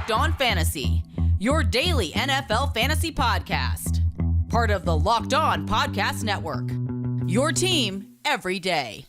Locked On Fantasy, your daily NFL fantasy podcast. Part of the Locked On Podcast Network, your team every day.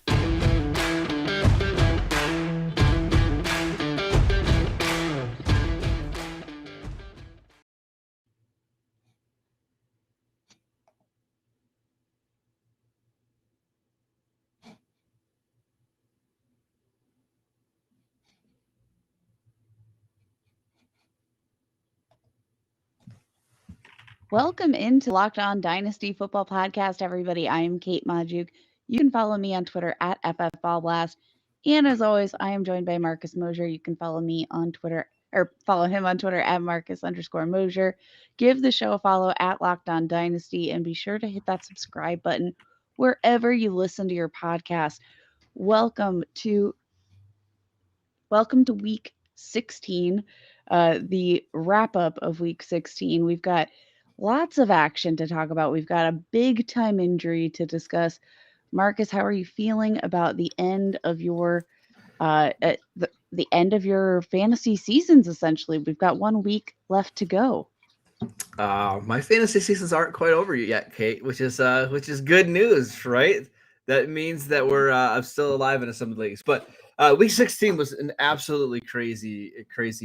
Welcome into Locked On Dynasty Football Podcast, everybody. I am Kate Magdziuk. You can follow me on Twitter at FFBallBlast. And as always, I am joined by Marcus Mosher. You can follow me on Twitter, or follow him on Twitter at Marcus_Mosher. Give the show a follow at Locked On Dynasty, and be sure to hit that subscribe button wherever you listen to your podcast. Welcome to Week 16, the wrap-up of Week 16. We've got lots of action to talk about. We've got a big-time injury to discuss. Marcus, how are you feeling about the end of your the end of your fantasy seasons? Essentially, we've got 1 week left to go. My fantasy seasons aren't quite over yet, Kate, which is good news, right? That means that I'm still alive in some leagues. But Week 16 was an absolutely crazy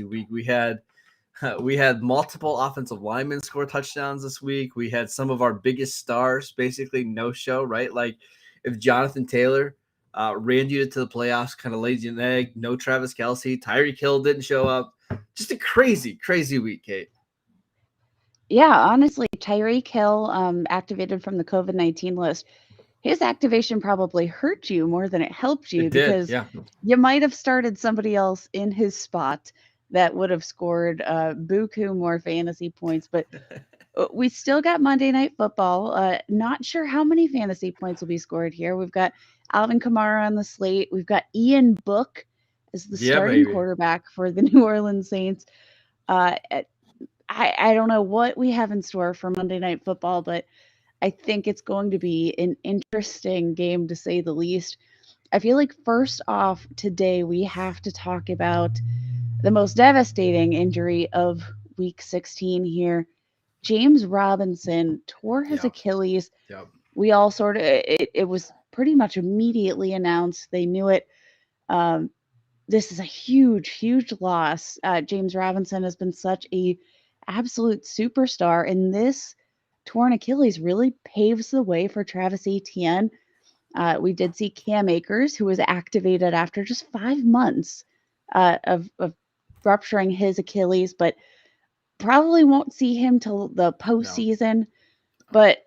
week. We had multiple offensive linemen score touchdowns this week. We had some of our biggest stars basically no show, right? Like if Jonathan Taylor ran you to the playoffs, kind of laid you an egg. No Travis Kelce, Tyreek Hill didn't show up. Just a crazy week, Kate. Yeah, honestly, Tyreek Hill activated from the COVID-19 list. His activation probably hurt you more than it helped you, because you might have started somebody else in his spot that would have scored buku more fantasy points. But we still got Monday Night Football. Not sure how many fantasy points will be scored here. We've got Alvin Kamara on the slate. We've got Ian Book as the starting quarterback for the New Orleans Saints. I don't know what we have in store for Monday Night Football, but I think it's going to be an interesting game, to say the least. I feel like first off today, we have to talk about the most devastating injury of Week 16 here. James Robinson tore his Achilles. We all sort of, it was pretty much immediately announced. They knew it. This is a huge loss. James Robinson has been such a absolute superstar, and this torn Achilles really paves the way for Travis Etienne. We did see Cam Akers, who was activated after just 5 months of rupturing his Achilles, but probably won't see him till the postseason. No. But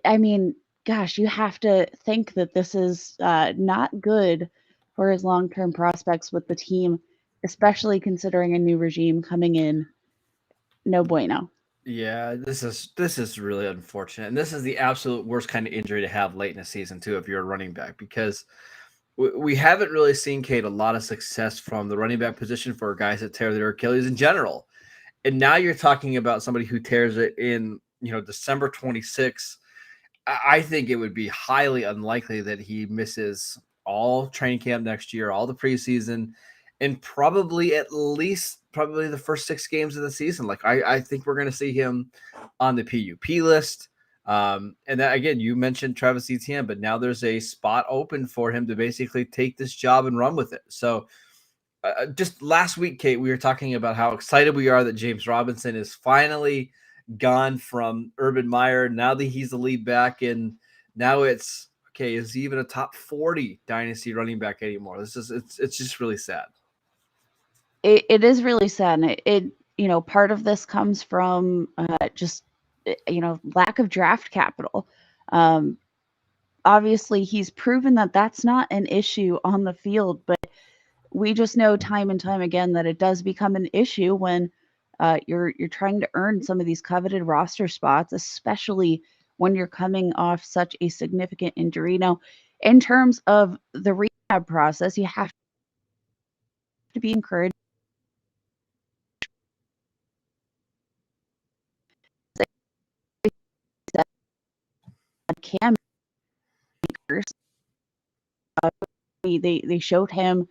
I mean, gosh, you have to think that this is not good for his long-term prospects with the team, especially considering a new regime coming in. No bueno. Yeah, this is really unfortunate. And this is the absolute worst kind of injury to have late in the season, too, if you're a running back, because we haven't really seen, Kate, a lot of success from the running back position for guys that tear their Achilles in general. And now you're talking about somebody who tears it in, December 26th. I think it would be highly unlikely that he misses all training camp next year, all the preseason, and probably the first 6 games of the season. Like I think we're going to see him on the PUP list. And that, again, you mentioned Travis Etienne, but now there's a spot open for him to basically take this job and run with it. So just last week, Kate, we were talking about how excited we are that James Robinson is finally gone from Urban Meyer. Now that he's the lead back, and now it's okay. Is he even a top 40 dynasty running back anymore? It's just really sad. It is really sad. And part of this comes from just lack of draft capital. Obviously, he's proven that that's not an issue on the field, but we just know time and time again that it does become an issue when you're trying to earn some of these coveted roster spots, especially when you're coming off such a significant injury. Now, in terms of the rehab process, you have to be encouraged. Cam Akers, they showed him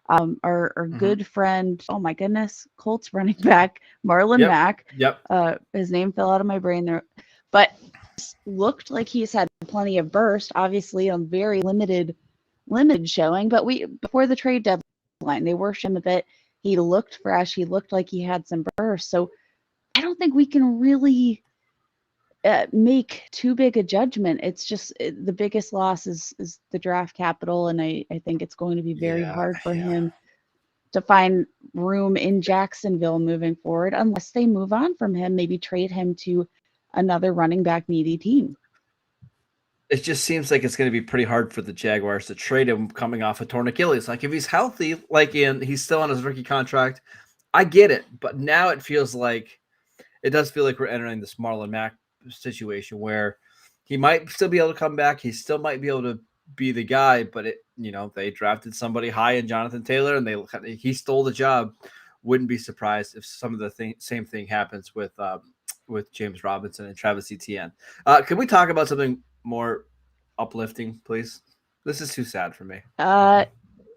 Our good friend, oh my goodness, Colts running back, Marlon Mack. His name fell out of my brain there. But looked like he's had plenty of burst, obviously on very limited showing. But before the trade deadline, they worked him a bit. He looked fresh. He looked like he had some burst. So I don't think we can really make too big a judgment. It's just the biggest loss is the draft capital, and I think it's going to be very hard for him to find room in Jacksonville moving forward unless they move on from him, maybe trade him to another running back needy team. It just seems like it's going to be pretty hard for the Jaguars to trade him coming off a torn Achilles. Like if he's healthy, he's still on his rookie contract, I get it. But now it does feel like we're entering this Marlon Mack situation where he might still be able to come back. He still might be able to be the guy, but they drafted somebody high in Jonathan Taylor and he stole the job. Wouldn't be surprised if some of the same thing happens with James Robinson and Travis Etienne. Can we talk about something more uplifting, please? This is too sad for me.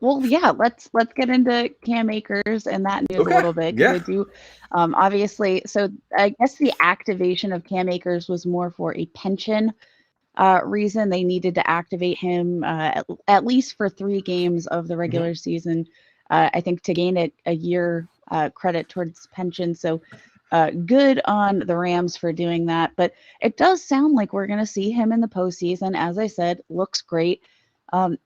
Well, yeah, let's get into Cam Akers and that news a little bit. Yeah. I do, obviously, so I guess the activation of Cam Akers was more for a pension reason. They needed to activate him at least for 3 games of the regular season, I think, to gain a year credit towards pension. So good on the Rams for doing that. But it does sound like we're going to see him in the postseason. As I said, looks great.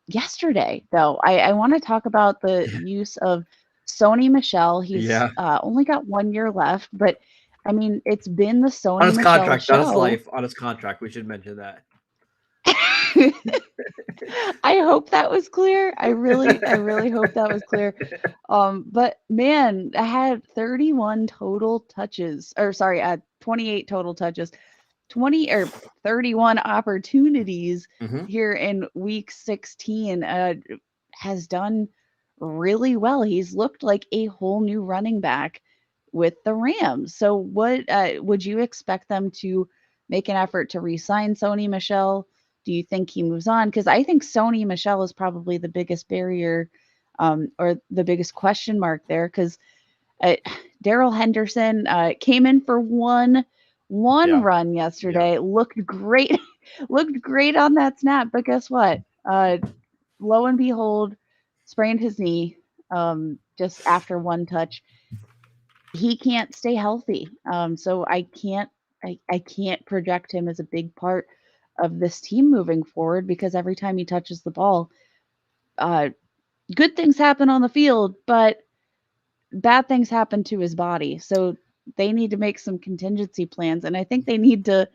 Yesterday, though, I want to talk about the use of Sony Michelle. He's only got 1 year left, but I mean, it's been the Sony on his Michelle contract, show. on his life, on his contract. We should mention that. I hope that was clear. I really hope that was clear. But man, I had 31 total touches, 28 total touches. 20 or 31 opportunities here in week 16, has done really well. He's looked like a whole new running back with the Rams. So what would you expect them to make an effort to re-sign Sony Michelle? Do you think he moves on? Because I think Sony Michelle is probably the biggest barrier or the biggest question mark there, because Darrell Henderson came in for one run yesterday, looked great on that snap, but guess what, lo and behold, sprained his knee just after one touch. He can't stay healthy, so I can't project him as a big part of this team moving forward, because every time he touches the ball, good things happen on the field, but bad things happen to his body. So they need to make some contingency plans, and I think they need to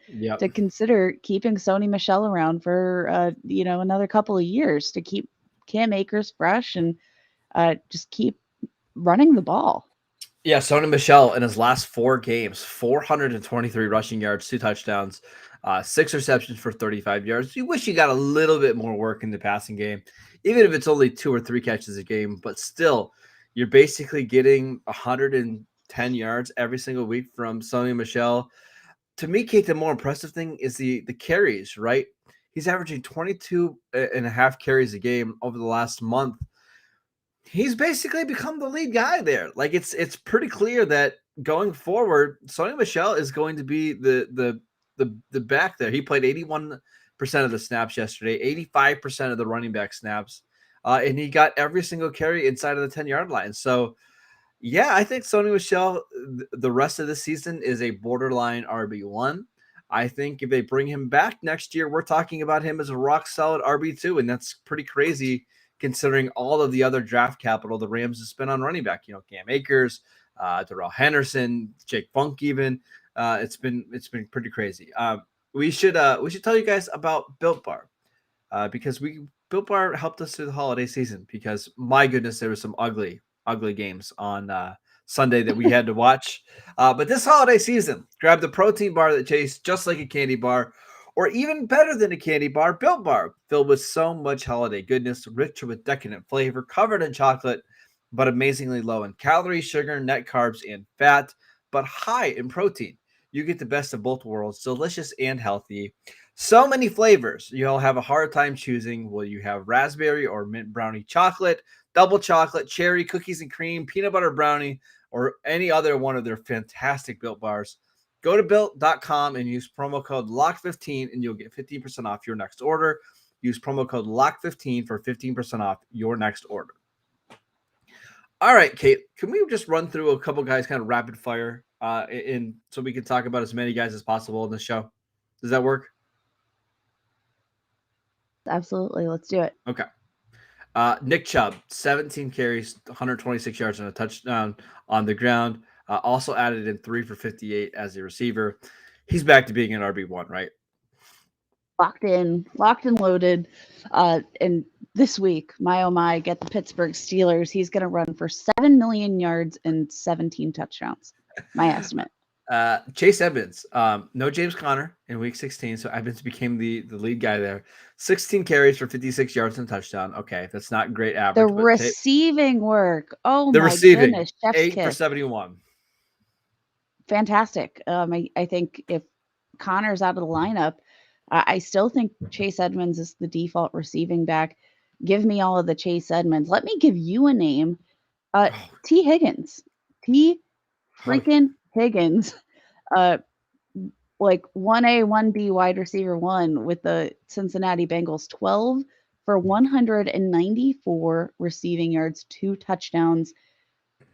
consider keeping Sony Michelle around for another couple of years to keep Cam Akers fresh and just keep running the ball. Yeah, Sony Michelle in his last 4 games, 423 rushing yards, 2 touchdowns, 6 receptions for 35 yards. You wish you got a little bit more work in the passing game, even if it's only 2 or 3 catches a game, but still, you're basically getting 110 yards every single week from Sony Michelle. To me, Kate, the more impressive thing is the carries, right? He's averaging 22 and a half carries a game over the last month. He's basically become the lead guy there. Like it's pretty clear that going forward, Sony Michelle is going to be the back there. He played 81% of the snaps yesterday, 85% of the running back snaps. And he got every single carry inside of the 10-yard line. So, yeah, I think Sony Michelle, the rest of the season, is a borderline RB1. I think if they bring him back next year, we're talking about him as a rock-solid RB2, and that's pretty crazy considering all of the other draft capital the Rams have spent on running back. Cam Akers, Darrell Henderson, Jake Funk even. It's been pretty crazy. We should tell you guys about Built Bar because Built Bar helped us through the holiday season, because my goodness, there was some ugly games on Sunday that we had to watch. But this holiday season, grab the protein bar that tastes just like a candy bar, or even better than a candy bar, Built Bar, filled with so much holiday goodness, rich with decadent flavor, covered in chocolate, but amazingly low in calories, sugar, net carbs, and fat, but high in protein. You get the best of both worlds, delicious and healthy. So many flavors. You'll have a hard time choosing. Will you have raspberry or mint brownie chocolate, double chocolate, cherry, cookies and cream, peanut butter brownie, or any other one of their fantastic Built bars? Go to built.com and use promo code LOCK15 and you'll get 15% off your next order. Use promo code LOCK15 for 15% off your next order. All right, Kate, can we just run through a couple guys kind of rapid fire so we can talk about as many guys as possible in the show? Does that work? Absolutely. Let's do it. Okay. Nick Chubb, 17 carries, 126 yards and a touchdown on the ground. Also added in 3 for 58 as a receiver. He's back to being an RB1, right? Locked and loaded. And this week, my oh my, get the Pittsburgh Steelers. He's going to run for 7 million yards and 17 touchdowns. My estimate. Chase Edmonds, no James Conner in week 16, so Edmonds became the lead guy there. 16 carries for 56 yards and a touchone. Okay, that's not great average. The receiving work. Oh the my receiving, goodness. 8 for 71. Fantastic. I think if Connor's out of the lineup, I still think Chase Edmonds is the default receiving back. Give me all of the Chase Edmonds. Let me give you a name. T. Higgins. T. freaking Higgins. Like 1A, 1B wide receiver 1 with the Cincinnati Bengals. 12 for 194 receiving yards, 2 touchdowns.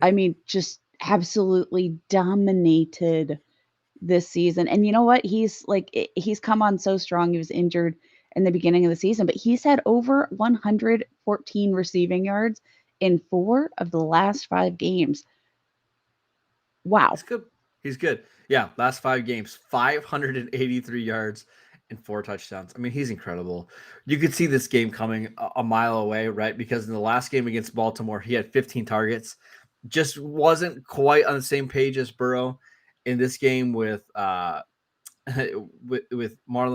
I mean, just absolutely dominated this season. And you know what? He's come on so strong. He was injured in the beginning of the season, but he's had over 114 receiving yards in 4 of the last 5 games. Wow. He's good. He's good. Yeah, last 5 games, 583 yards and 4 touchdowns. I mean, he's incredible. You could see this game coming a mile away, right? Because in the last game against Baltimore, he had 15 targets. Just wasn't quite on the same page as Burrow. In this game with Marlon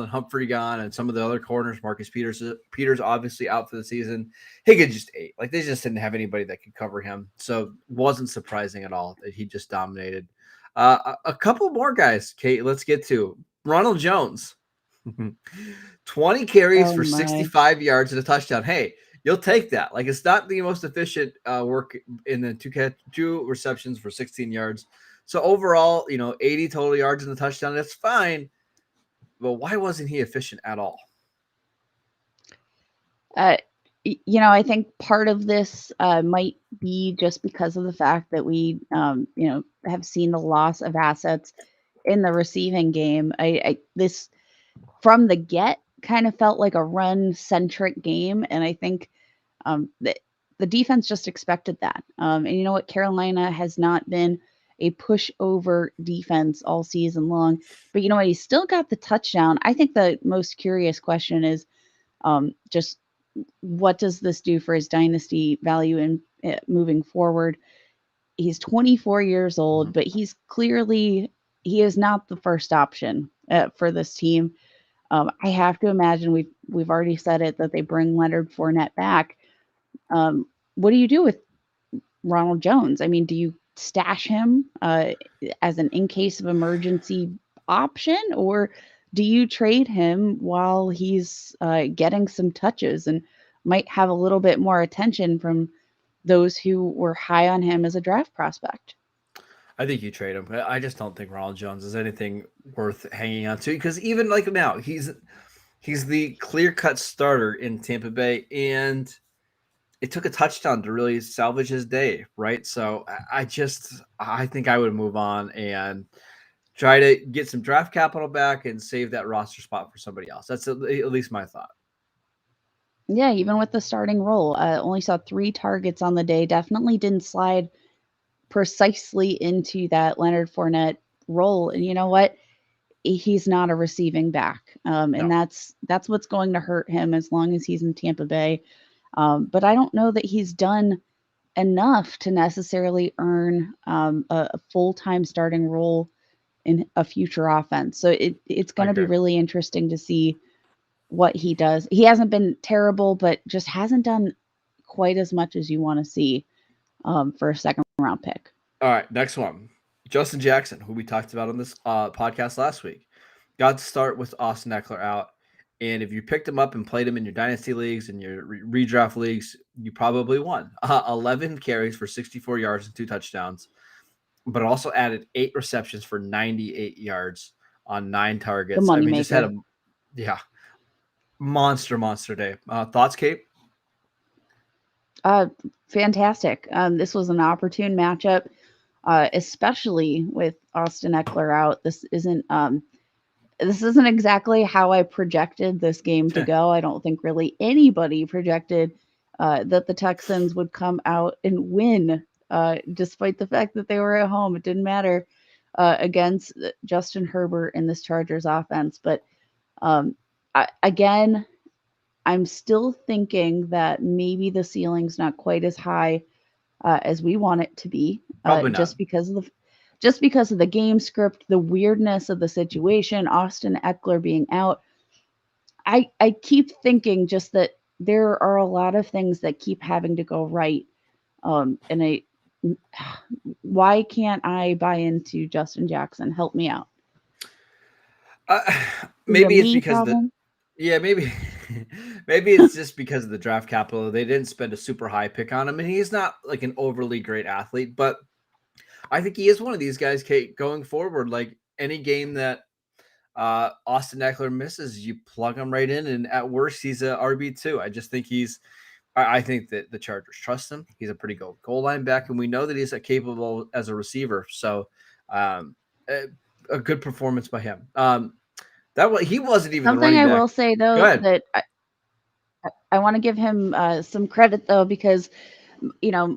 Humphrey gone and some of the other corners, Marcus Peters obviously out for the season. Higgins just ate. Like, they just didn't have anybody that could cover him. So wasn't surprising at all that he just dominated. A couple more guys, Kate, let's get to. Ronald Jones. 20 carries for 65 yards and a touchdown. Hey, you'll take that. Like, it's not the most efficient work in the 2 receptions for 16 yards. So overall, 80 total yards in the touchdown, that's fine. But why wasn't he efficient at all? I think part of this might be just because of the fact that we, have seen the loss of assets in the receiving game. This from the get kind of felt like a run-centric game, and I think that the defense just expected that. And you know what? Carolina has not been a pushover defense all season long, but you know what? He still got the touchdown. I think the most curious question is just what does this do for his dynasty value in moving forward? He's 24 years old, but he is not the first option for this team. I have to imagine we've already said it that they bring Leonard Fournette back. What do you do with Ronald Jones? I mean, do you stash him as an in case of emergency option, or do you trade him while he's getting some touches and might have a little bit more attention from those who were high on him as a draft prospect? I think you trade him. I just don't think Ronald Jones is anything worth hanging on to, because even like now, he's the clear-cut starter in Tampa Bay, and it took a touchdown to really salvage his day, right? So I think I would move on and try to get some draft capital back and save that roster spot for somebody else. That's at least my thought. Yeah, even with the starting role, only saw 3 targets on the day. Definitely didn't slide precisely into that Leonard Fournette role. And you know what? He's not a receiving back. And that's what's going to hurt him as long as he's in Tampa Bay. But I don't know that he's done enough to necessarily earn a full-time starting role in a future offense. So it's going to be really interesting to see what he does. He hasn't been terrible, but just hasn't done quite as much as you want to see for a second round pick. All right, next one. Justin Jackson, who we talked about on this podcast last week, got to start with Austin Eckler out. And if you picked him up and played him in your dynasty leagues and your redraft leagues, you probably won. 11 carries for 64 yards and 2 touchdowns, but also added 8 receptions for 98 yards on 9 targets. I mean, just had a monster day. Thoughts, Kate? Fantastic. This was an opportune matchup, especially with Austin Eckler out. This isn't exactly how I projected this game to go. I don't think really anybody projected that the Texans would come out and win, despite the fact that they were at home. It didn't matter against Justin Herbert in this Chargers offense. But I'm still thinking that maybe the ceiling's not quite as high as we want it to be, just because of the game script, the weirdness of the situation, Austin Eckler being out. I keep thinking just that there are a lot of things that keep having to go right. Why can't I buy into Justin Jackson? Help me out. Maybe it's because maybe it's just because of the draft capital. They didn't spend a super high pick on him, and he's not like an overly great athlete, but I think he is one of these guys, Kate, going forward. Like any game that Austin Eckler misses, you plug him right in, and at worst, he's a RB2. I just think I think that the Chargers trust him. He's a pretty good goal line back, and we know that he's capable as a receiver. So a good performance by him. He wasn't even something I will say though that I want to give him some credit though, because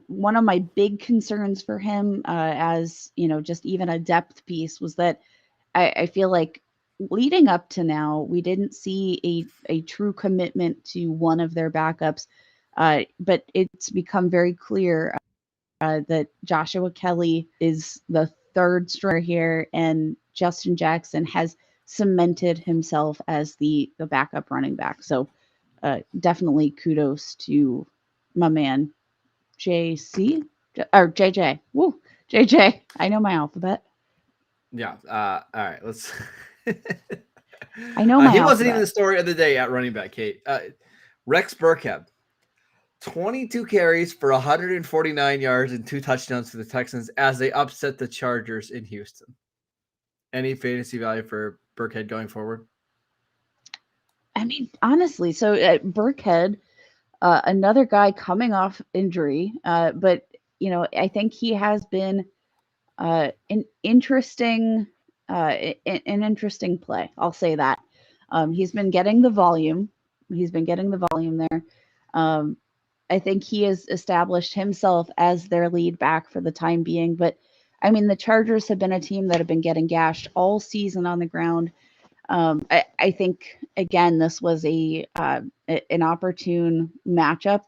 one of my big concerns for him as just even a depth piece was that I feel like leading up to now we didn't see a true commitment to one of their backups, but it's become very clear that Joshua Kelly is the third stringer here, and Justin Jackson has cemented himself as the backup running back. So definitely kudos to my man JC or JJ. Woo, JJ. I know my alphabet. Yeah. All right. Let's. I know my. He wasn't even the story of the day at running back, Kate. Rex Burkhead, 22 carries for 149 yards and 2 touchdowns for the Texans as they upset the Chargers in Houston. Any fantasy value for Burkhead going forward? I mean, honestly, so Burkhead, another guy coming off injury, but I think he has been an interesting play. I'll say that. He's been getting the volume. There. I think he has established himself as their lead back for the time being. But I mean, the Chargers have been a team that have been getting gashed all season on the ground. I think again, this was an opportune matchup,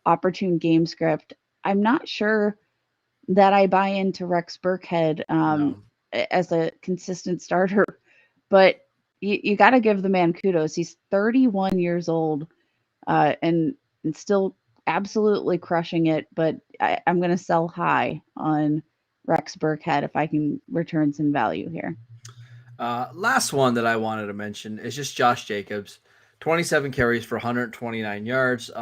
opportune game script. I'm not sure that I buy into Rex Burkhead as a consistent starter, but you got to give the man kudos. He's 31 years old and still absolutely crushing it. But I'm going to sell high on Rex Burkhead if I can return some value here. Last one that I wanted to mention is just Josh Jacobs, 27 carries for 129 yards.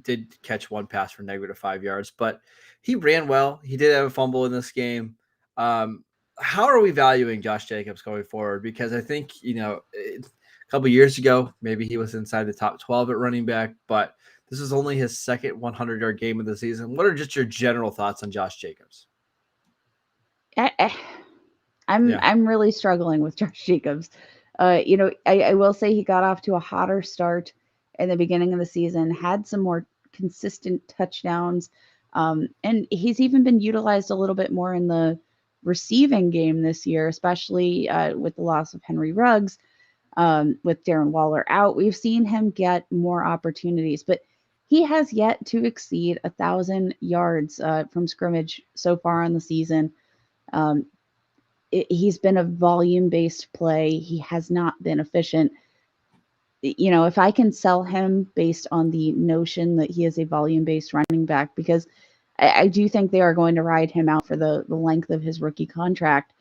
Did catch 1 pass for -5 yards, but he ran well. He did have a fumble in this game. How are we valuing Josh Jacobs going forward? Because I think, a couple of years ago, maybe he was inside the top 12 at running back, but this is only his second 100-yard game of the season. What are just your general thoughts on Josh Jacobs? I'm really struggling with Josh Jacobs. I will say he got off to a hotter start in the beginning of the season, had some more consistent touchdowns, and he's even been utilized a little bit more in the receiving game this year, especially with the loss of Henry Ruggs, with Darren Waller out. We've seen him get more opportunities, but he has yet to exceed 1,000 yards from scrimmage so far in the season. He's been a volume-based play. He has not been efficient. If I can sell him based on the notion that he is a volume-based running back, because I do think they are going to ride him out for the length of his rookie contract.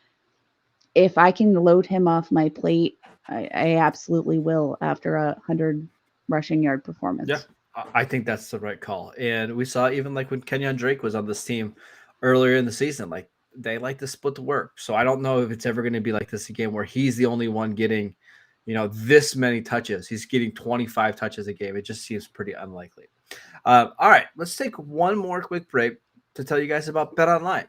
If I can load him off my plate, I absolutely will after a 100 rushing yard performance. Yeah, I think that's the right call. And we saw even like when Kenyon Drake was on this team earlier in the season, like they like to split the work. So I don't know if it's ever going to be like this again where he's the only one getting, this many touches. He's getting 25 touches a game. It just seems pretty unlikely. All right, let's take one more quick break to tell you guys about BetOnline.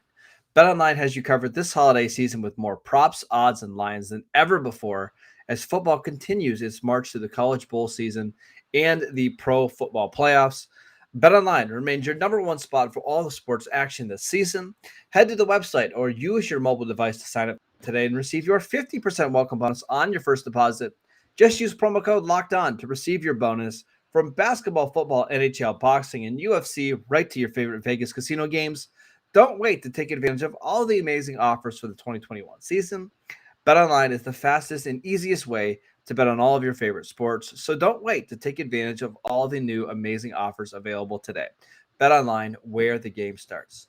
BetOnline has you covered this holiday season with more props, odds, and lines than ever before as football continues its march to the College Bowl season and the Pro Football Playoffs. BetOnline remains your number one spot for all the sports action this season. Head to the website or use your mobile device to sign up today and receive your 50% welcome bonus on your first deposit. Just use promo code LOCKEDON to receive your bonus from basketball, football, NHL, boxing, and UFC right to your favorite Vegas casino games. Don't wait to take advantage of all the amazing offers for the 2021 season. BetOnline is the fastest and easiest way to bet on all of your favorite sports, so don't wait to take advantage of all the new amazing offers available today. BetOnline, where the game starts.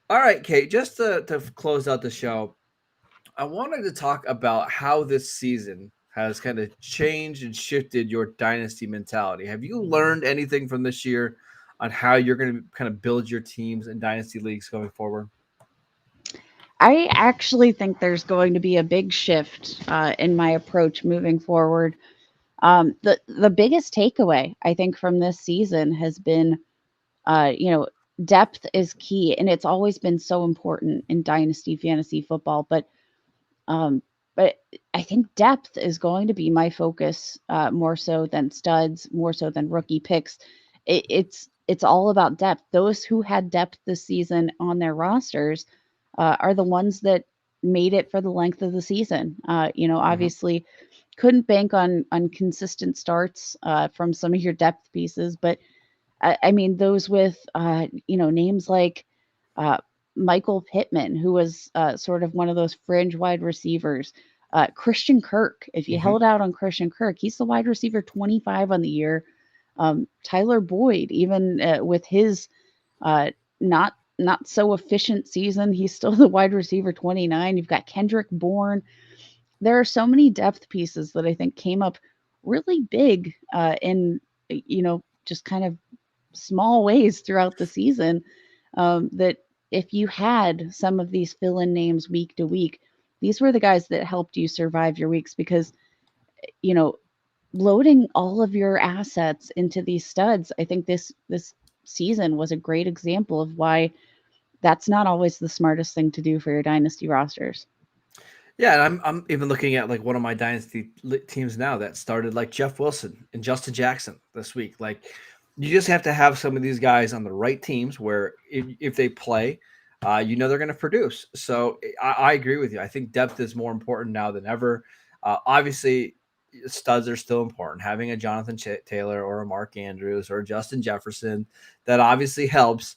All right, Kate, just to close out the show, I wanted to talk about how this season has kind of changed and shifted your dynasty mentality. Have you learned anything from this year on how you're going to kind of build your teams and dynasty leagues going forward? I actually think there's going to be a big shift in my approach moving forward. The biggest takeaway I think from this season has been, depth is key, and it's always been so important in dynasty fantasy football. But I think depth is going to be my focus more so than studs, more so than rookie picks. It's all about depth. Those who had depth this season on their rosters are the ones that made it for the length of the season. Obviously couldn't bank on consistent starts from some of your depth pieces, but I mean, those with, names like Michael Pittman, who was sort of one of those fringe wide receivers. Christian Kirk, if you held out on Christian Kirk, he's the wide receiver 25 on the year. Tyler Boyd, even with his not so efficient season, he's still the wide receiver 29. You've got Kendrick Bourne. There are so many depth pieces that I think came up really big in, just kind of small ways throughout the season that if you had some of these fill-in names week to week, these were the guys that helped you survive your weeks because, loading all of your assets into these studs, I think this season was a great example of why that's not always the smartest thing to do for your dynasty rosters. Yeah, and I'm even looking at like one of my dynasty teams now that started like Jeff Wilson and Justin Jackson this week. Like you just have to have some of these guys on the right teams where if they play, they're going to produce. So I agree with you. I think depth is more important now than ever. Obviously, studs are still important. Having a Jonathan Taylor or a Mark Andrews or a Justin Jefferson, that obviously helps.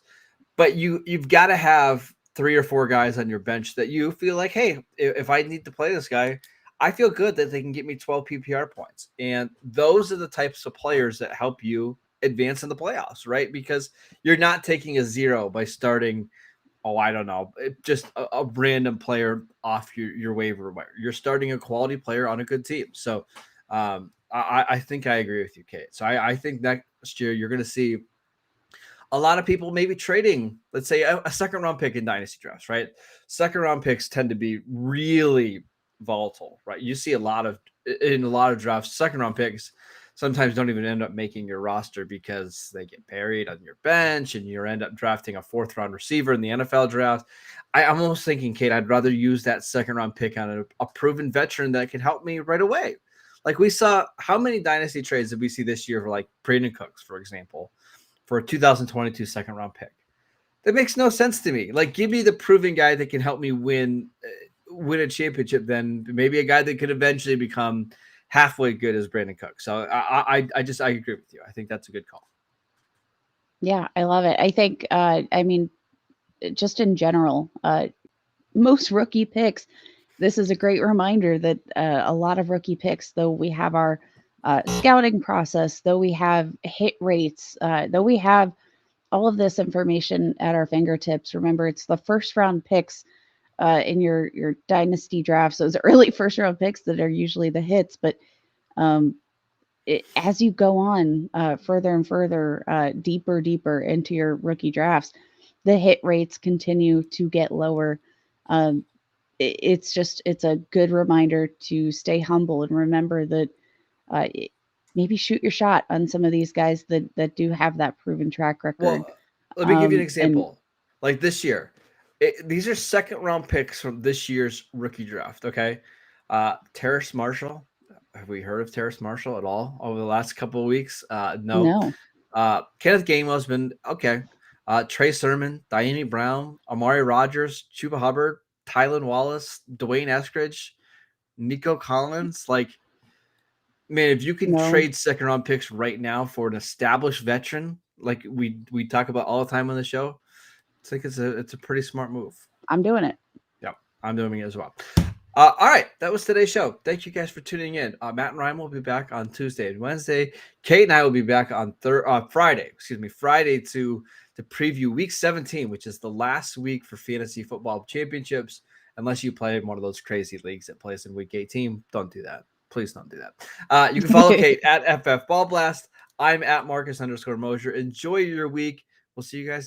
But you've got to have 3 or 4 guys on your bench that you feel like, hey, if I need to play this guy, I feel good that they can get me 12 PPR points. And those are the types of players that help you advance in the playoffs, right? Because you're not taking a 0 by starting, just a random player off your waiver wire. You're starting a quality player on a good team. So I think I agree with you, Kate. So I think next year you're going to see a lot of people maybe trading, let's say, a second round pick in dynasty drafts, right? Second round picks tend to be really volatile, right? You see in a lot of drafts, second round picks sometimes don't even end up making your roster because they get buried on your bench and you end up drafting a 4th round receiver in the NFL draft. I'm almost thinking, Kate, I'd rather use that second round pick on a proven veteran that can help me right away. Like we saw, how many dynasty trades did we see this year for like Brandon Cooks, for example, for a 2022 second round pick? That makes no sense to me. Like, give me the proven guy that can help me win a championship, then maybe a guy that could eventually become halfway good as Brandon Cook. So I agree with you. I think that's a good call. Yeah, I love it. I think, just in general, most rookie picks, this is a great reminder that a lot of rookie picks, though we have our scouting process, though we have hit rates, though we have all of this information at our fingertips. Remember, it's the first round picks in your dynasty drafts, those early first round picks that are usually the hits. But as you go on further and further, deeper into your rookie drafts, the hit rates continue to get lower. It's a good reminder to stay humble and remember that maybe shoot your shot on some of these guys that do have that proven track record. Well, let me give you an example. Like this year, these are second round picks from this year's rookie draft. Okay. Terrace Marshall. Have we heard of Terrace Marshall at all over the last couple of weeks? No. Kenneth Gainwell's been okay. Trey Sermon, Diane Brown, Amari Rogers, Chuba Hubbard, Tylan Wallace, Dwayne Eskridge, Nico Collins. Like, man, if you can trade second round picks right now for an established veteran, like we talk about all the time on the show, I think it's a pretty smart move. I'm doing it. Yeah, I'm doing it as well. All right, that was today's show. Thank you guys for tuning in. Matt and Ryan will be back on Tuesday and Wednesday. Kate and I will be back on Friday to preview Week 17, which is the last week for fantasy football championships. Unless you play in one of those crazy leagues that plays in Week 18, don't do that. Please don't do that. You can follow Kate at FF Ball Blast. I'm at Marcus _Mosher. Enjoy your week. We'll see you guys next.